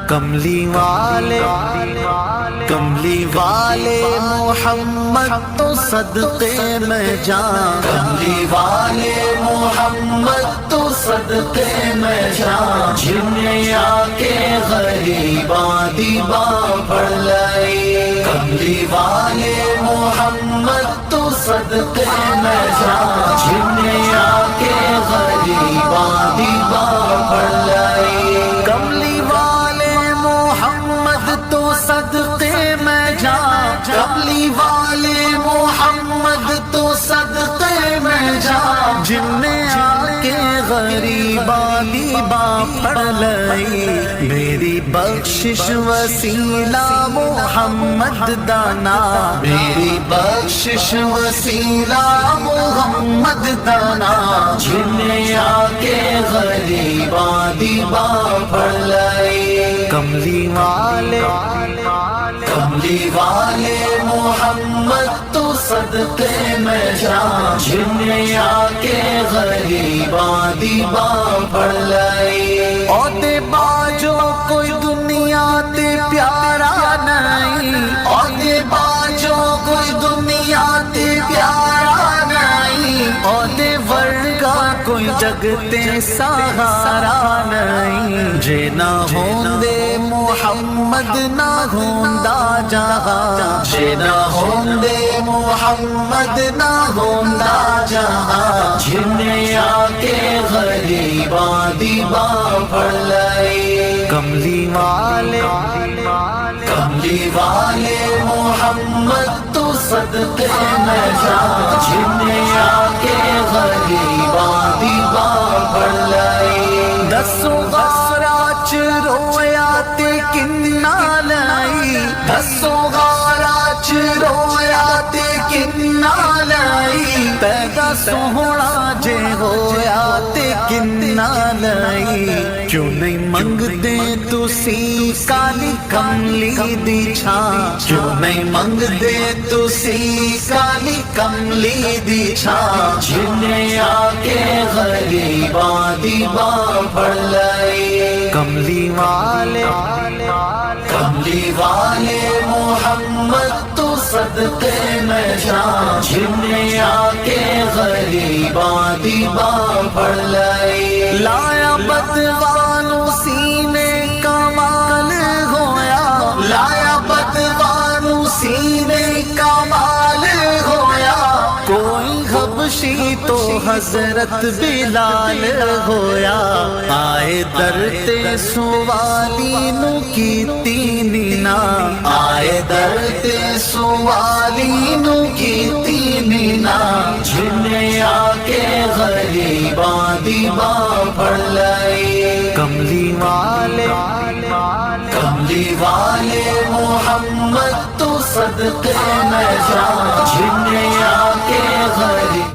کملی والے محمد تو صدقے میں جان، کملی والے محمد تو صدقے میں جان، جن نے آ کے غریباں دیباں پڑھ لائی، کملی والے محمد تو صدقے میں جان، جن نے آ کے غریباں دیباں پڑھ لائی، کملی والے محمد تو صدقے میں جان، کملی والے محمد تو صدقے میں جان، جن نے آ کے غریباں دیباں پڑھ لائی، میری بخشش وسیلہ محمد دانا، میری بخشش وسیلہ محمد دانا، جن نے آ کے غریباں دیباں پڑھ لائی، کملی والے محمد تو صدقے میں جان، جن نے آ کے غریباں دیباں پڑھ لائی، عہدے باجو کوئی دنیا تے پیارا نہیں، عہدے باجو کوئی دنیا تے پیارا نہیں، عہدے ورگا کوئی جگ تے سہارا نہیں، جے نہ ہوندے محمد نہ ہوندا جہاں، جے نہ ہوندے محمد نہ ہوندا جہاں، جن نے آ کے غریباں دیباں پڑھ لائی، کملی والے محمد تو صدقے میں جان، جن نے آ کے غریباں دیباں پڑھ لائی، دسوں غارات رویا تے کنہ لائی، دسوں غارات رویا تے کنہ لائی، پیدا سوہنا جے ہویا تے کنہ لائی، کیوں نہیں منگدے تسی کالی کملی دی چھاں، کیوں نہیں منگدے تسی کالی کملی دی چھاں، جن نے آ کے غریباں دیباں پڑھ لائی، کملی والے محمد تو صدقے میں جان، جن نے آ کے غریباں دیباں پڑھ لائی، لایا بدوانو سینے کمال ہویا، لایا بدوانو سینے کمال ہویا، کوئی حبشی تو حضرت بلال ہویا، آئے در تے سوالی نو کیتی نینا، آئے در تے سوالی نو کیتی نینا، جن نے آ کے غریباں دیباں پڑھ لائی، کملی والے محمد تو صدقے میں جان، جن نے آ کے غریباں